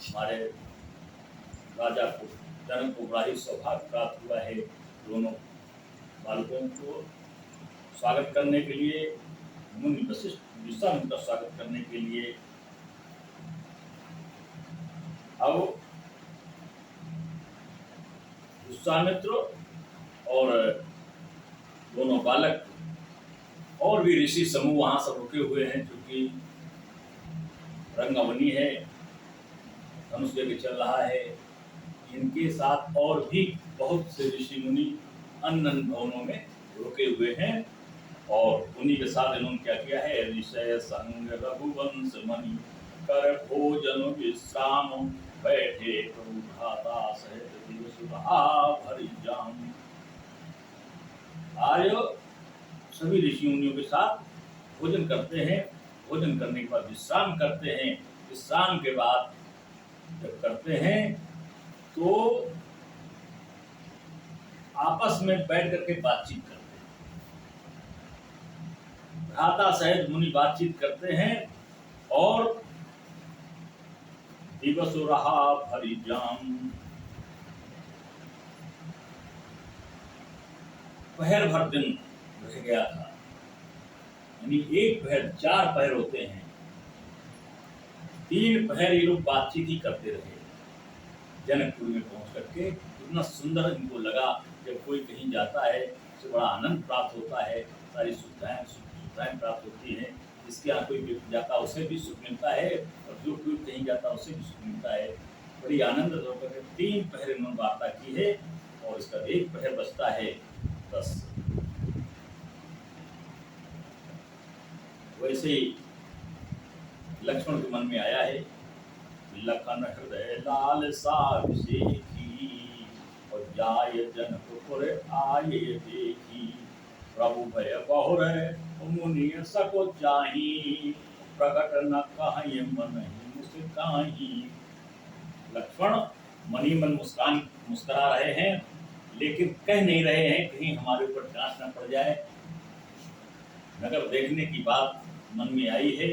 हमारे राजा को जनक को बड़ा ही सौभाग्य प्राप्त हुआ है। दोनों बालकों को स्वागत करने के लिए मुनि वशिष्ठ विश्वामित्र का स्वागत करने के लिए अब विश्वामित्र और दोनों बालक और भी ऋषि समूह वहां सब रुके हुए हैं, क्योंकि रंगवनी है, धनुष यज्ञ चल रहा है। इनके साथ और भी बहुत से ऋषि मुनि अन्य भवनों में रुके हुए हैं और उन्हीं के साथ इन्होंने क्या किया है, ऋषय संग रघुवंश मणि कर भोजन विश्राम बैठे प्रभु भ्राता सहित दिवस भरी जाम। आज सभी ऋषि मुनियों के साथ भोजन करते हैं। भोजन करने के बाद विश्राम करते हैं। विश्राम के बाद जब करते हैं तो आपस में बैठ करके बातचीत करते हैं। भ्राता सहित मुनि बातचीत करते हैं और दिवस रहा भरी जाम, पहर भर दिन रह गया था। यानी एक पहर, 4 पहर होते हैं, 3 पहर ये लोग बातचीत ही करते रहे। जनकपुर में पहुंच करके इतना सुंदर इनको लगा। जब कोई कहीं जाता है उसे बड़ा आनंद प्राप्त होता है, सारी सुविधाएं प्राप्त होती हैं। जिसके यहाँ कोई व्यक्ति जाता है उसे भी सुख मिलता है और जो कोई कहीं जाता है उसे भी सुख मिलता है। बड़ी आनंद होकर 3 पहर इन्होंने वार्ता की है और इसका 1 पहर बचता है। बस वैसे ही लक्ष्मण के मन में आया है, लखन हृदय लाल साभिषेकी और जाय जनकपुर आये देखी, प्रभु भय बहुर मुनि सको चाही, प्रकट न कहि मन मुस्काही। लक्ष्मण मनी मन मुस्कुरा रहे हैं, लेकिन कह नहीं रहे हैं कहीं हमारे ऊपर डांट न पड़ जाए। नगर देखने की बात मन में आई है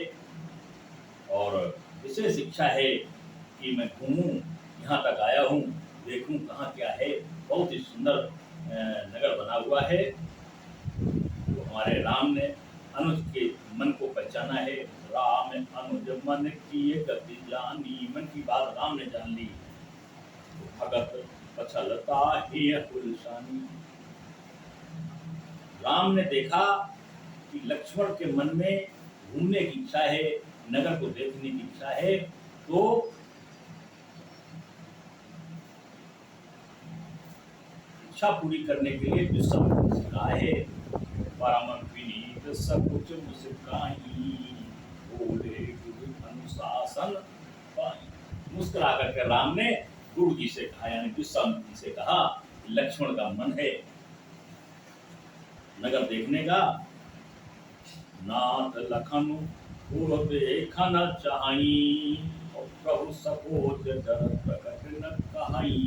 और विशेष इच्छा है कि मैं घूमूं, यहाँ तक आया हूँ, देखूं कहाँ क्या है। बहुत ही सुंदर नगर बना हुआ है। तो हमारे राम ने अनुज के मन को पहचाना है। राम अनुज मन की गति जानी, मन की बात राम ने जान ली। तो भगत पछलता ही पुलसानी, राम ने देखा कि लक्ष्मण के मन में घूमने की इच्छा है, नगर को देखने की इच्छा है। तो इच्छा पूरी करने के लिए विश्वामित्र से कहा है, परम विनीत सकुच मुस्काई, बोले गुरु अनुशासन पाई। मुस्कुरा करके राम ने गुरु जी से कहा, यानी विश्वामित्र जी से कहा, लक्ष्मण का मन है नगर देखने का। नाथ लखन पूर्व देखन चाही और प्रभु सकोच जर प्रकट न कहाई।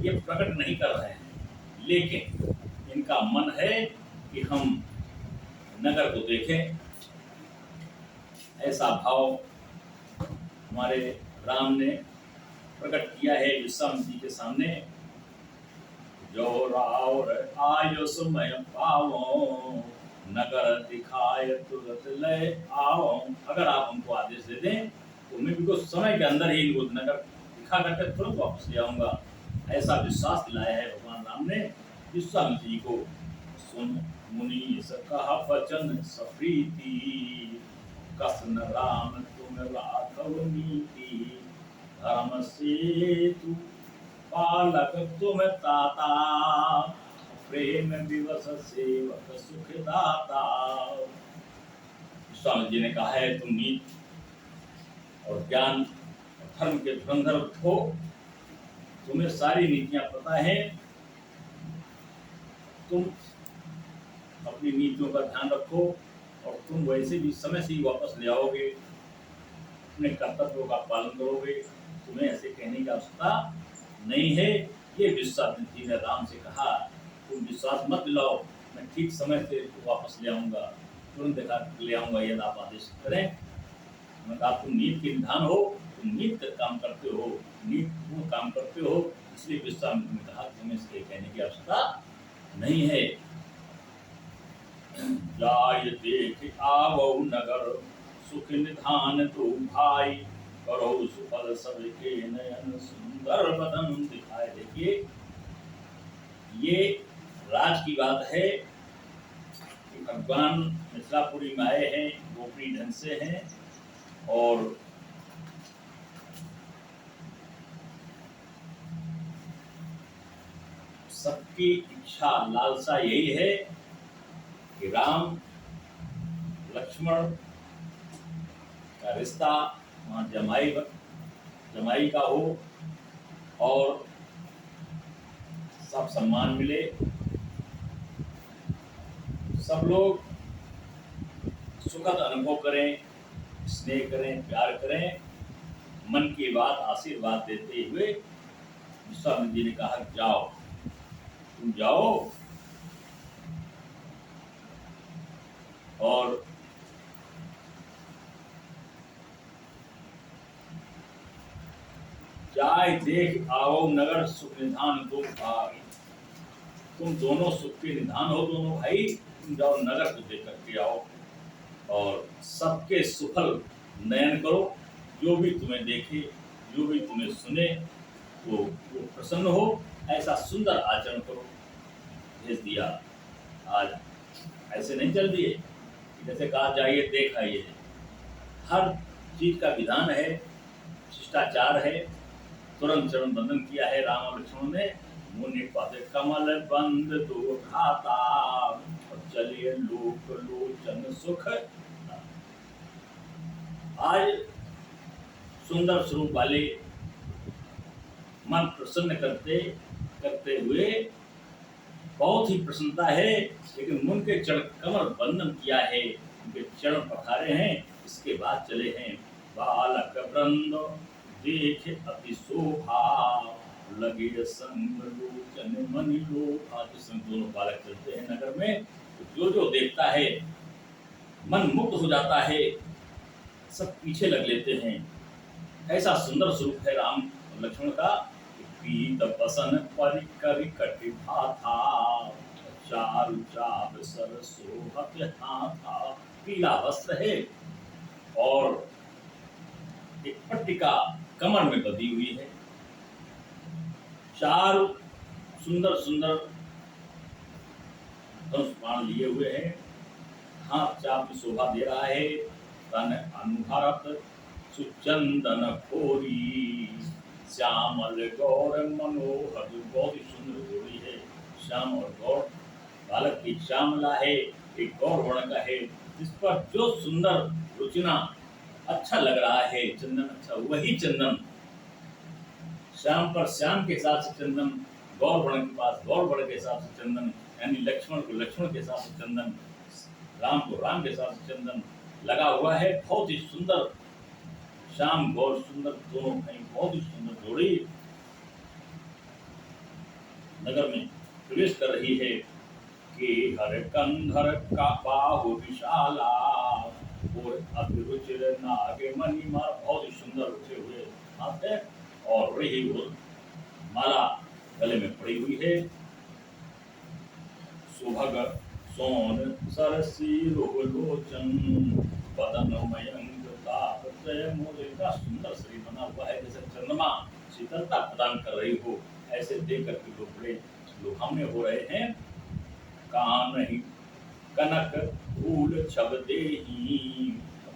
ये प्रकट नहीं कर रहे हैं, लेकिन इनका मन है कि हम नगर को देखें। ऐसा भाव हमारे राम ने प्रकट किया है विश्वामित्र जी के सामने। जो रावर आयो समय पावो, नगर दिखाए तुरंत ले आओ। अगर आप हमको आदेश दे दें तो मैं भी कुछ समय के अंदर ही इनको नगर दिखा करके तुरंत वापस ले आऊंगा। ऐसा विश्वास दिलाया है भगवान राम ने विश्वामित्र जी को। सुन मुनि कहा वचन सप्रीति, कसन राम तुम राघव नीति, धर्म सेतु पालक तुम ताता, प्रेम दिवस सेवक सुखदाता। स्वामी जी ने कहा है, तुम नीति और ज्ञान और धर्म के धुरंधर हो, तुम्हें सारी नीतियां पता है, तुम अपनी नीतियों का ध्यान रखो और तुम वैसे भी समय से ही वापस ले आओगे, अपने कर्तव्यों का पालन करोगे। तुम्हें ऐसे कहने की आवश्यकता नहीं है। ये विश्वामित्र जी ने राम से कहा, तुम विश्वास मत दिलाओ, मैं ठीक समय से वापस ले आऊंगा, तुरंत ले आऊंगा यदि आप आदेश करें। मैं कहा तुम नीति के निधान हो, तुम नीत काम करते हो, नीतपूर्ण काम करते हो, इसलिए विश्वामित्र ने कहा तुम्हें इसके कहने की आवश्यकता नहीं है। जाय देख आवो नगर, सुख निधान तो भाई, करो सुफल सबके नयन, सुंदर बदन दिखाए। देखिए ये राज की बात है कि भगवान मिथिलापुरी में आए हैं, गोपी ढंग से हैं, और सबकी इच्छा लालसा यही है कि राम लक्ष्मण का रिश्ता वहाँ जमाई का हो और सब सम्मान मिले, सब लोग सुखद अनुभव करें, स्नेह करें, प्यार करें। मन की बात आशीर्वाद देते हुए विश्वामित्र जी ने कहा जाओ, तुम जाओ और जाय देख आओ नगर, सुख निधान दो भाई। तुम दोनों सुख के निधान हो दोनों भाई, तुम जाओ नगर को देख करके आओ और सबके सुफल नयन करो। जो भी तुम्हें देखे, जो भी तुम्हें सुने, वो प्रसन्न हो, ऐसा सुंदर आचरण करो। भेज दिया। आज ऐसे नहीं चल दिए जैसे कहा जाइए देख आइए। हर चीज का विधान है, शिष्टाचार है। तुरंत चरण बंधन किया है राम और लक्ष्मण ने। मुनि पद कमल बंद दो घाता, और चलिए लोक लोचन सुख। आज सुंदर स्वरूप वाले मन प्रसन्न करते करते हुए बहुत ही प्रसन्नता है, लेकिन मुन के चरण कमल बंधन किया है, उनके चरण पखारे हैं। इसके बाद चले हैं बालक वृंद देखे अति शोभा, लगे संग लोचन मनि लोभा। जिसमें दोनों बालक चलते हैं नगर में, तो जो देखता है मन मुक्त हो जाता है, सब पीछे लग लेते हैं। ऐसा सुंदर स्वरूप है राम और लक्ष्मण का। पीत बसन परिकर कटिभा था, चारु चाप सर सोहत हाथा। पीला वस्त्र है और एक पट्टिका कमर में बंधी हुई है। चार सुंदर सुंदर धनुष बाण लिए हुए हैं, हाथ चाप की शोभा दे रहा है। तन अनुहरत सुचंदन खोरी, श्यामल गौर मनोहर। बहुत ही सुंदर जोड़ी है, श्याम और गौर। बालक की श्यामला है, एक गौर वर्ण का है, जिस पर जो सुंदर रुचिना अच्छा लग रहा है, चंदन अच्छा, वही चंदन श्याम पर श्याम के हिसाब से चंदन, गौर वर्ण के पास गौर वर्ण के हिसाब से चंदन, यानी लक्ष्मण को लक्ष्मण के हिसाब से चंदन, राम को राम के हिसाब से चंदन लगा हुआ है। बहुत ही सुंदर श्याम गौर सुंदर दोनों कहीं, बहुत ही सुंदर जोड़ी नगर में प्रवेश कर रही है कि हर कंधर का बाहु विशाला, और अभिरुचिर नागे मणिमाला। बहुत ही सुंदर उठे हुए हाथ है और वही माला गले में पड़ी हुई है। सुभग सोन सरसी लोचन, बदन मयंक तापत्रय मोरे। का सुंदर शरीर बना हुआ है, जैसे चंद्रमा शीतलता प्रदान कर रही हो, ऐसे देख करके लोग बड़े लुभावने हो रहे हैं। कान ही कनक फूल छब देही,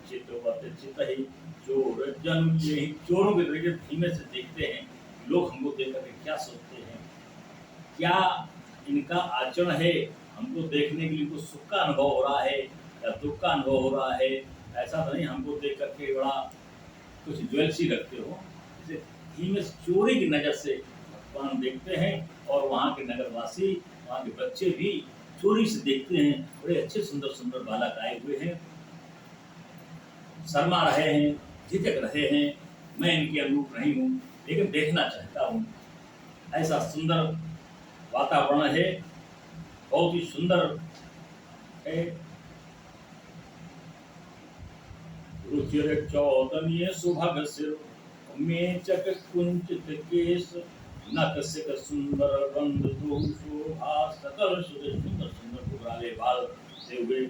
चितवत चितहि चोर जन यही। चोरों के तरीके धीमे से देखते हैं लोग, हमको देख करके क्या सोचते हैं, क्या इनका आचरण है। हमको देखने के लिए कुछ सुख का अनुभव हो रहा है या दुख का अनुभव हो रहा है, ऐसा तो नहीं हमको देख करके बड़ा कुछ ज्वेलसी रखते हो। इसे धीमे चोरी की नजर से भगवान देखते हैं, और वहाँ के नगरवासी, वहाँ के बच्चे भी चोरी से देखते हैं। बड़े अच्छे सुंदर सुंदर बालक आए हुए हैं, शर्मा रहे हैं, झिझक रहे हैं। मैं इनके अनुरूप नहीं हूँ, लेकिन देखना चाहता हूँ। ऐसा सुंदर वातावरण है, बहुत ही सुंदर है। रुचिर चौदनीय सुभग सिर, मेचक कुंचित केश, नकसिक सुंदर बंद दो शोभा, सकल सुंदर सुंदर सुंदर घुघराले बाल से हुए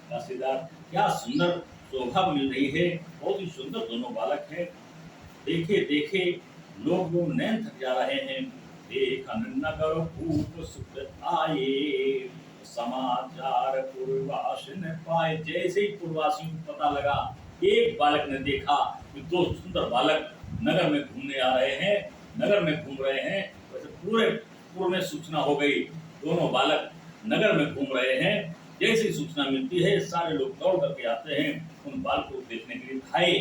काशीदार। क्या सुंदर शोभा मिल रही है, बहुत ही सुंदर दोनों बालक हैं। देखे देखे लोग नैन थक जा रहे हैं। देखन नगर भूप सुख आए, समाचार पूर्वासी ने पाए। जैसे ही पूर्वासियों को पता लगा, एक बालक ने देखा कि दो सुंदर बालक नगर में घूमने आ रहे हैं, नगर में घूम रहे हैं, वैसे पूरे पूर्व में सूचना हो गई, दोनों बालक नगर में घूम रहे हैं। जैसी सूचना मिलती है, सारे लोग दौड़ करके आते हैं उन बालकों को देखने के लिए। खाए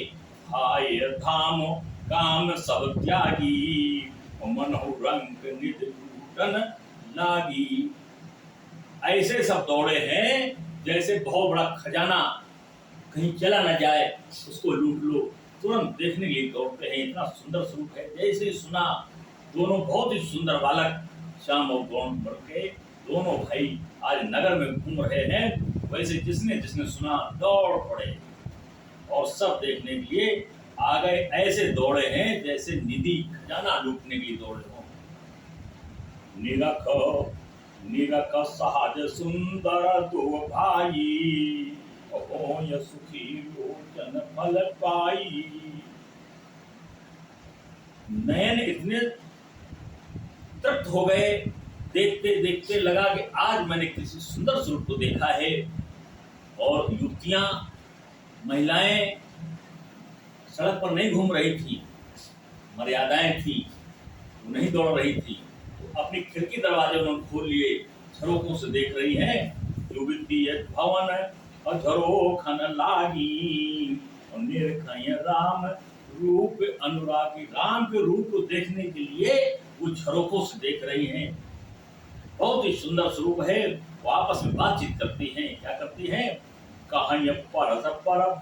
खाए धाम काम सब त्यागी, मनहु रंग निध टूटन लागी। ऐसे सब दौड़े हैं जैसे बहुत बड़ा खजाना कहीं चला न जाए, उसको लूट लो, तुरंत देखने के लिए दौड़ते हैं। इतना सुंदर स्वरूप है। जैसे ही सुना, दोनों बहुत ही सुंदर बालक श्याम और गौण बढ़ के दोनों भाई आज नगर में घूम रहे हैं। वैसे जिसने जिसने सुना दौड़ पड़े और सब देखने के लिए आ गए। ऐसे दौड़े हैं जैसे निधि खजाना लूटने के लिए दौड़े हों। निरख निरख सहज सुंदर दो भाई, हो सुखी लोचन फल पाई। नयन इतने तृप्त हो गए, देखते देखते लगा कि आज मैंने किसी सुंदर स्वरूप को देखा है। और युवतियां, महिलाएं सड़क पर नहीं घूम रही थी, मर्यादाएं थी, वो नहीं दौड़ रही थी, तो अपनी खिड़की दरवाजे उन्होंने खोल लिए, झरोकों से देख रही हैं। युवती भवन अधरोखन लागी, और निरखय राम रूप अनुरागी। राम के रूप को देखने के लिए वो झरोकों से देख रही हैं। बहुत ही सुंदर स्वरूप है। वो आपस में बातचीत करती हैं। क्या करती हैं? कहानी पर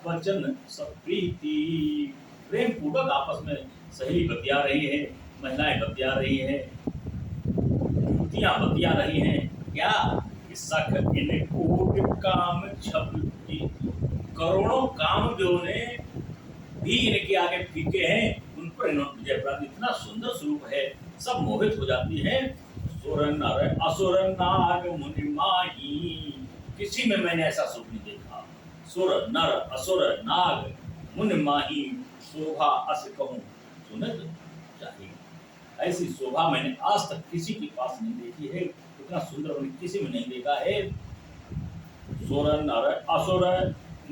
वचन सब प्रीति, प्रेम पूर्वक आपस में सहेली बतिया रही है, महिलाएं बतिया रही हैं, युवतियां बतिया रही हैं। क्या? सख इन कोट काम छपी, करोड़ों काम जो ने भी इनके आगे फीके हैं, उन पर इन्होंने विजय प्राप्त। इतना सुंदर स्वरूप है, सब मोहित हो जाती हैं। सुर नर असुर नाग मुनि माही, किसी में मैंने ऐसा सुख नहीं देखा। सुर नर असुर नाग मुनि माही, शोभा अस कहूं सुनत चाहिए। ऐसी शोभा मैंने आज तक किसी के पास नहीं देखी है। इतना सुंदर मैंने किसी में नहीं देखा है। सुर नर असुर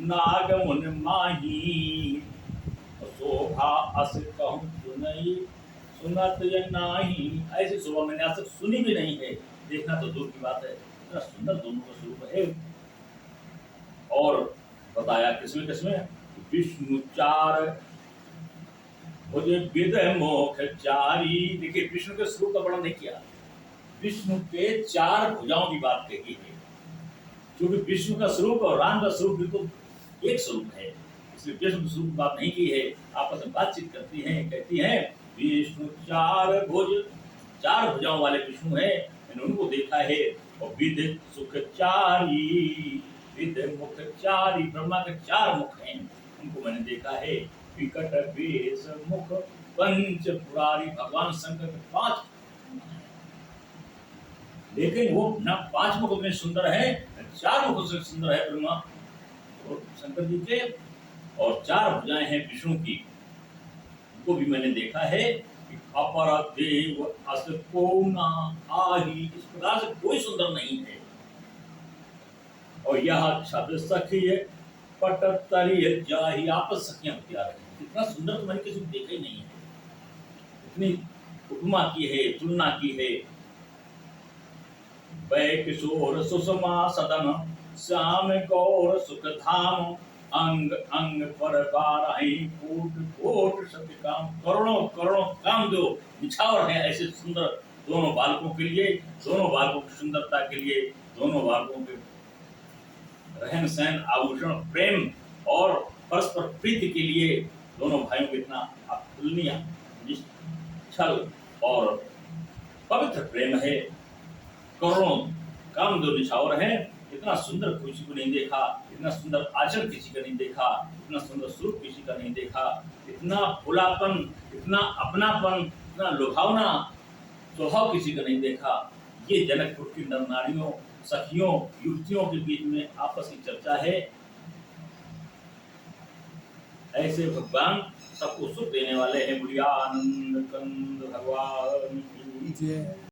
नाग मुनि माही, शोभा अस कहूं सुनई सुनत नाही। ऐसी शोभा मैंने आज तक सुनी भी नहीं है, देखना तो दूर की बात है। इतना सुंदर दोनों का स्वरूप है। और बताया किसमें किसमें? विष्णु चार भुज विद मोख चारी। देखिए, विष्णु के स्वरूप का वर्णन नहीं किया, विष्णु के चार भुजाओं की बात कही है। क्योंकि विष्णु का स्वरूप और राम का स्वरूप बिल्कुल एक स्वरूप है, इसलिए विष्णु के स्वरूप की बात नहीं की है। आपस में बातचीत करती हैं, कहती हैं विष्णु चार भुज, चार भुजाओं वाले विष्णु हैं, मैंने उनको देखा है। और विद सुख चारी, विद मुख चारी, ब्रह्मा के चार मुख हैं, उनको मैंने देखा है। विकट वेश मुख पंच पुरारी, भगवान शंकर के पांच, लेकिन वो ना पांच मुख में सुंदर है, चार मुख से सुंदर है ब्रह्मा और शंकर जी के। और चार भुजाएं हैं विष्णु की, उनको भी मैंने देखा है। अपर देव अस को ना आही, इस प्रकार से कोई सुंदर नहीं है। और यह छद सखी पटतरी जाही, आपस सखियां बतिया रही। इतना सुंदर तो मैंने किसी को देखा ही नहीं है। इतनी उपमा की है, तुलना की है। वै किशोर सुषमा सदन, श्याम गौर सुख धाम, अंग अंग पर बारही कोट कोट सत्य काम। करोड़ों करोड़ों काम जो निछावर है ऐसे सुंदर दोनों बालकों के लिए, दोनों बालकों की सुंदरता के लिए, दोनों बालकों के रहन सहन, आभूषण, प्रेम और परस्पर प्रीति के लिए दोनों भाइयों को इतना अतुलनीय निश्चल और पवित्र प्रेम है। करोड़ों काम जो निछावर है इतना सुंदर किसी को नहीं देखा, इतना सुंदर आचरण किसी का नहीं देखा, इतना सुंदर स्वरूप किसी का नहीं देखा, इतना भोलापन, इतना अपनापन, इतना लुभावना स्वभाव किसी का नहीं देखा। ये जनकपुर की नर नारियों, सखियों, युवतियों के बीच में आपस की चर्चा है। ऐसे भगवान सबको सुख देने वाले हैं। बुढ़िया आनंद कंद भगवान की जय।